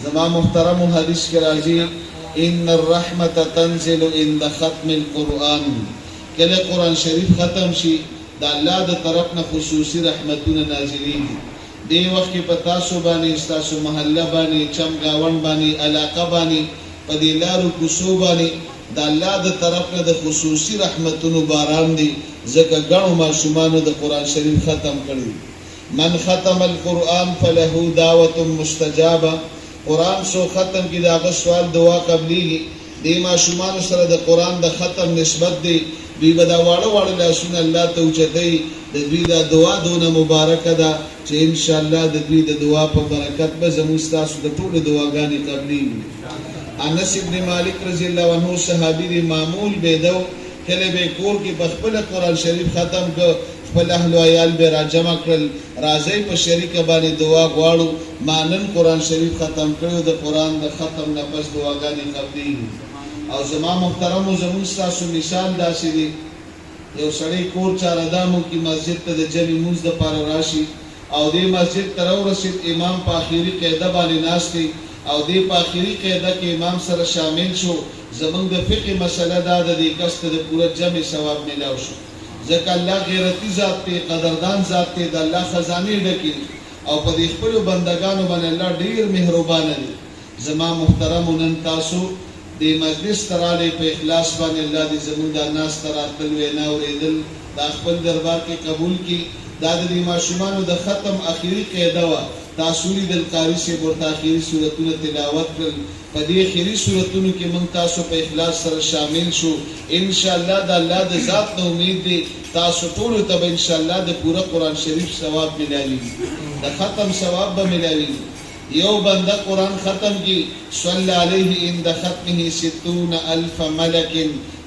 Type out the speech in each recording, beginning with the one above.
زما محترم حدیث کے راجی ان الرحمت تنزل عند ختم القرآن کله قرآن شریف ختم شي دا الله د طرف نه خصوصي رحمتونه نازلېږي دی وخت کې په تاسو باندې تاسو محله باندې چمګاون باندې علاقه باندې په دې لارو کوڅو باندې دا الله د طرف نه د خصوصي رحمتونو باران دی ځکه ګڼو ماشومانو د قرآن شریف ختم کړي من ختم القرآن فله دعوة مستجابه قرآن سو ختم کی دا سوال دعا قبلیږي د ماشومانو سره د قرآن د ختم نسبت دی دوی به دا واړه واړه لاسونه الله ته اوچتوي د دوی دا دعا دونه مبارکه ده چې انشاءالله د دوی د دعا په برکت به زموږ ستاسو د ټولو دعاګانې قبلیږي انس ابن مالک رضی الله عنه صحابي دی معمول بیدو کله به کور کې په خپل قرآن شریف ختم کړ خپل اهل او عیال به را جمع کړل راځي په شریک باندې دعا غواړو مانن قرآن شریف ختم کړو د قرآن د ختم نه پس دعاګانې قبلیږي او زما محترم او زموږ تاسو مثال داسې دی یو سړی کور چاردامو کې مسجد ته د جمع مونځ دپاره راشي او دې مسجد ته راورسېد امام په آخري قاعده باندې ناست دی او دې په آخري قاعده کې امام سره شامل شو زمونږ د فقه مسله دا د دې کس ته د پوره جمع ثواب میلاو شو ځکه الله غیرتی ذات دی قدردان ذات دی د الله خزانې ډکې او په دې خپلو بندګانو باندې الله ډېر مهربانه دی زما محترمو نن تاسو د مجلس ترالی په اخلاص باندې الله دې زموږ د ناس تراتل وینا اورېدل دا خپل دربار کې قبول کړي دا د دې ماشومانو د ختم آخري قاعده وه تاسو لیدل قاري صاحب ورته آخري صورتونه تلاوت کړل په دې آخري صورتونو کې موږ تاسو په اخلاص سره شامل شو انشاءالله د الله د ذات نه امید دی تاسو ټولو ته به انشاءالله د پوره قرآن شریف ثواب ملاویږي د ختم ثواب به ملاویږي یو بنده قرآن ختم کی صلی علیه عند ختمه 60,000 ملک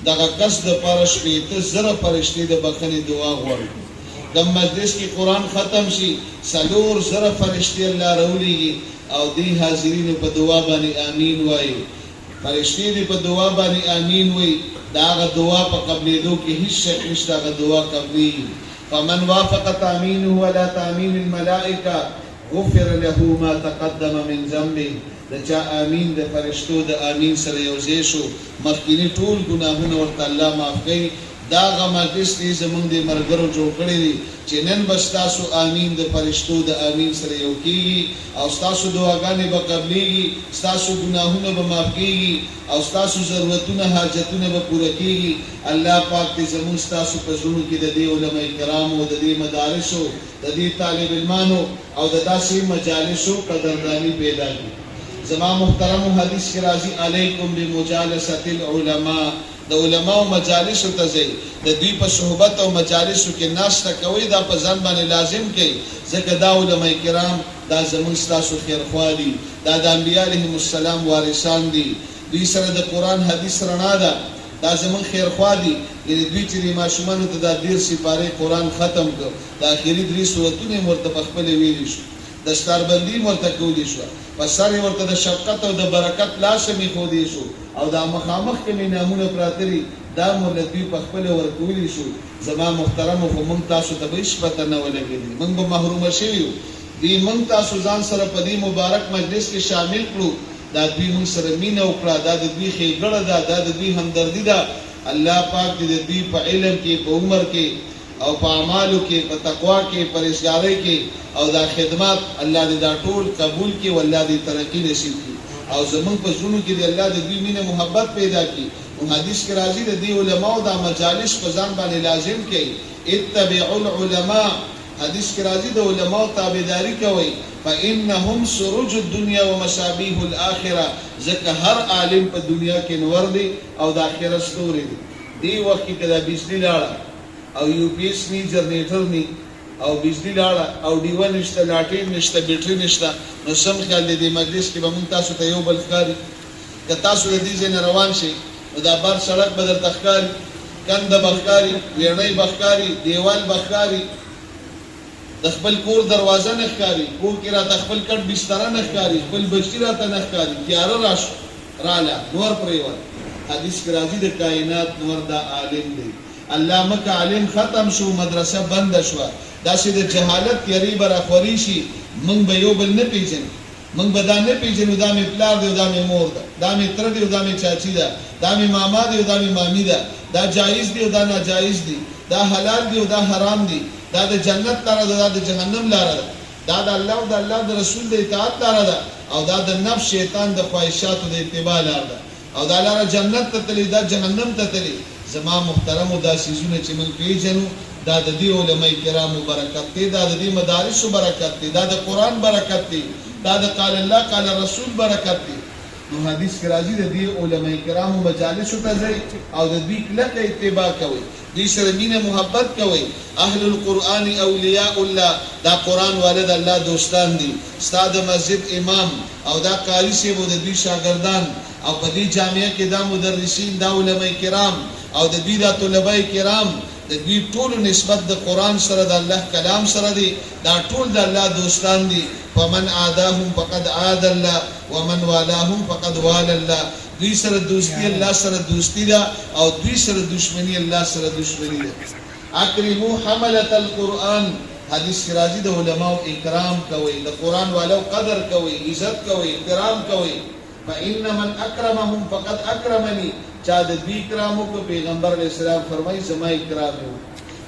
دغه کس د پاره 80,000 فرشتي د بخښنې دعا غواړي د مجلس کې قرآن ختم شي 4,000 فرشتي الله راولېږي او دې حاضرینو په دعا باندې امین وایي فرشتي دې په دعا باندې امین وایي دا هغه دعا په قبلېدو کې هیڅ شک نشته هغه دعا قبلېږي فمن وافق تامینه ولا تامین الملائکه غفر له ما تقدم من ذنبه د چا امین د فرشتو د امین سره یوځای شو مخکینی ټول ګناهونه ورته الله معاف کوي دا هغه مجلس دی زموږ د ملګرو جوړ کړی دی چې نن به ستاسو امین د فرشتو د امین سره یو کېږي او ستاسو دعاګانې به قبلیږي ستاسو ګناهونه به معاف کېږي او ستاسو ضرورتونه حاجتونه به پوره کېږي الله پاک دې زموږ ستاسو په زړونو کې د دې علما کرامو د دې مدارسو د دې طالب علمانو او د داسې مجالسو قدردانی پیدا کړي زما محترم حدیث کې راځي علیکم بمجالسة العلماء د علماء مجالسو ته ځئ د دوی په صحبت او مجالسو کې ناسته کوئ دا په ځان باندې لازم کړئ ځکه دا علما کرام دا زموږ ستاسو خیرخوا دي دا د انبیا علیهم السلام وارثان دي دوی سره د قرآن حدیث رڼا ده دا زموږ خیرخوا دي یعنې دوی چې د ماشومانو ته دا 10 سپارې قرآن ختم کړ د آخري 3 سورتونه یې ورته په خپلې ویلي شو دستاربندي یې ورته کولی شوه په سر یې ورته د شفقت او د برکت لاس هم ایښودی شو او دا مخامخ کې مې نامونه پراته دي دا مو له دوی په خپله ورکولی شو زما محترمو خو موږ تاسو ته به هېڅ پته نه ولګېدې موږ به محرومه شوي یو دوی موږ تاسو ځان سره په دې مبارک مجلس کې شامل کړو دا دوی موږ سره مینه وکړه دا د دوی ښېګړه ده دا د دوی همدردي ده الله پاک دې د دوی په علم کې په عمر کې او په اعمالو کې په تقوا کې پرهیزګارۍ کې او دا خدمات الله دې دا ټول قبول کړي او الله دې ترقي نصیب کړي او زمونږ په زړونو کې دې الله د دوی مینه محبت پیدا کړي نو حدیث کې راځي د دې علماو دا مجالس په ځان باندې لازم کړي اتبعوا العلماء حدیث کې راځي د علماو تابعداري کوئ فإنهم سروج الدنيا ومصابيح الآخرة ځکه هر عالم په دنیا کې نور دی او د آخرت ستوری دی دی وخت کې دا بجلی لاړه او یو پی ایس نی جنریټر نی او بجلی لاړه او ډیوه نشته لاټین نشته بیټري نشته نو سم خیال دې مجلس کې به موږ تاسو ته یو بل ښکاري که تاسو د دې ځای نه روان شئ نو دا بار سړک به درته ښکاري کنده به ښکاري ویڼۍ به ښکاري دیوال به ښکاري د خپل کور دروازه نه ښکاري کور کې راته خپل کټ بستره نه ښکاري خپل بچي راته نه ښکاري تیاره راله نور پرېوت حدیث کې راځي د کائنات نور دا عالم دی الله مکه عالم ختم شو مدرسه بند شوه داسې د جهالت تیاري به راخوري شي موږ به یو بل نه پېژنو موږ به دا نه پیژنو دا مې پلار دی او دا مې مور ده، دا مې تره دی او دا مې چاچي ده، دا مې ماما دی او دا مې مامي ده، دا جایز دی او دا ناجایز دی، دا حلال دی او دا حرام دی، دا د جنت لاره ده، دا د جهنم لاره ده، دا د الله او د الله د رسول د اطاعت لاره ده، او دا د نفس شیطان د خواهشاتو د اتباع لاره ده، او دا لاره جنت ته تللی، دا جهنم ته تللی. زما محترمو دا سیزونه چې موږ پیژنو دا د دې علماء کرامو برکت دی، دا د دې مدارسو برکت دی، دا د قرآن برکت دی، دا د قال الله قال رسول برکت دی. نو حدیث کې راځي د دې علماء کرامو مجالسو ته ځئ او د دوی کلکه اتباع کوئ، دوی سره مینه محبت کوئ. اهل القرآن اولیاء الله، دا قرآن والد الله دوستان دي، ستا د مسجد امام او دا قاری صاحب او د دوی شاګردان او په دې جامعه کې دا مدرسین، دا علماء کرام او د دوی دا طلبه کرام، د دوی ټول نسبت د قرآن سره د الله کلام سره دی، دا ټول د الله دوستان دي. فمن عاداهم فقد عاد الله ومن والاهم فقد وال الله. دوی سره دوستی الله سره دوستی ده او دوی سره دشمنی الله سره دشمنی ده. اکرمو حملة القرآن، حدیث کی راځي د علماء اکرام کوي، د قرآن والو قدر کوي، عزت کوي، احترام کوي. فإن من اکرمهم فقد اکرمنی، چا د دوی اکرامو کو پیغمبر علیہ السلام فرمایي زما اکرام وو.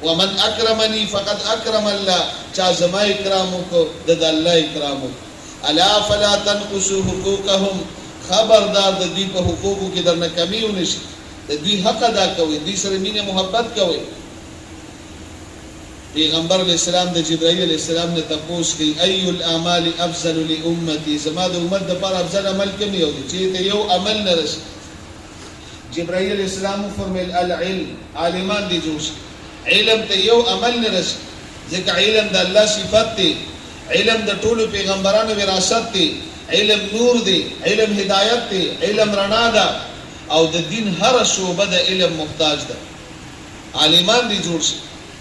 ومن اکرمنی فقد اکرم الله، چا زما اکرامو کو د الله اکرامو. الا فلا تنقصوا حقوقهم، خبردار د دوی په حقوقو کې درنه کمی ونشي، د دوی حق ادا کوي، دوی سره مینه محبت کوي. پیغمبر علیہ السلام د جبرائیل علیہ السلام نے تپوس کی ای الاعمال افضل لامتی، زما د امت د پر افضل عمل کوم یو دی چې ته یو عمل نه رسي. جبرائیل علیہ السلام فرمایل العلم، عالمان دی جوش علم ته یو عمل نه رسي، ځکه علم د الله صفت دی، علم د ټولو پیغمبرانو وراثت دی، علم نور دی، علم هدایت دی، علم رڼا ده او د دین هر شعبه د علم محتاج ده. عالمان دی جوړ شي.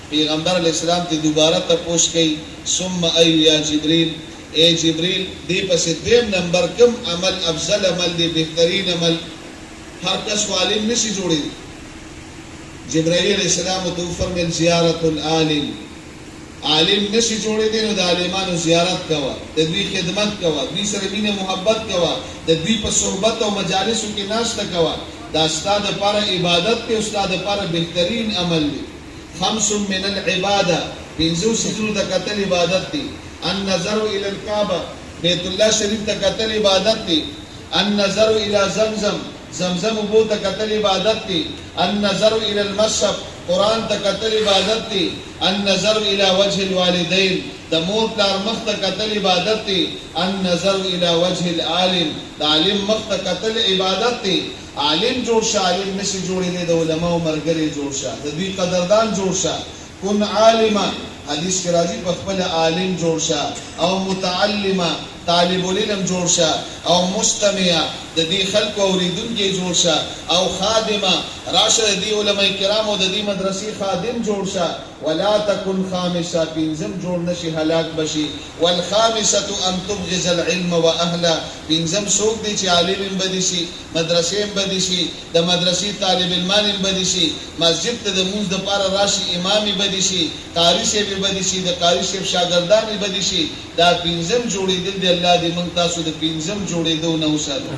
پیغمبر علیہ السلام ته دوباره تپوس کوي ثم ای یا جبریل، اے جبریل دی پس دیم نمبر کم عمل افضل عمل دی، بہترین عمل؟ ہر کس کو عالم نسی جوڑی. جبرائیل علیہ السلام تو فرمایل زیارت العالم، عالم نسی جوړې دي نو د عالمانو زیارت کوا، د دوی خدمت کوا، دوی سره مینه محبت کوا، د دوی په صحبت او مجالسو کې ناشته کوا. دا ستاسو لپاره عبادت دی او ستاسو لپاره بهترین عمل دی. خمس من العباده، پنځو سيزونو د قتل عبادت دی. النظر الى الكعبه، بیت الله شریف ته قتل عبادت دی. النظر الى زمزم، زمزم ابو ته قتل عبادت دی. النظر الى المصحف، قرآن ته قتل عبادت دی. النظر الى وجه الوالدین، د مور پلار مخ ته قتل عبادت دی. النظر الى وجه العالم، د عالم مخ ته قتل عبادت دی. عالم جوړ شه، عالم نشي جوړېدی، د علماو ملګری جوړ شه، د دوی قدردان جوړ شه. کن عالما، حدیث کې راځي په خپل عالم جوړ شه، او متعلما، طالب العلم جوړ شه، او مستمع، د دې خلکو اوریدونکي جوړ شه، او خادمه، راشه د دې علماء کرام او د دې مدرسې خادم جوړ شه. ولا تكن خامسه، پنځم جوړ نشي هلاک بشي. والخامسه ان تبغض العلم واهله، پنځم څوک دی چې عالم هم بدی شي، مدرسې هم بدی شي، د مدرسې طالب علمان هم بدی شي، مسجد ته د مونځ دپاره راشي امام هم بدی شي، قاري صاحب هم بدی شي، د قاري صاحب شاګردان هم بدی شي. دا پنځم جوړېدل دی. الله دې موږ تاسو د پنځم جوړېدو نه وساتي.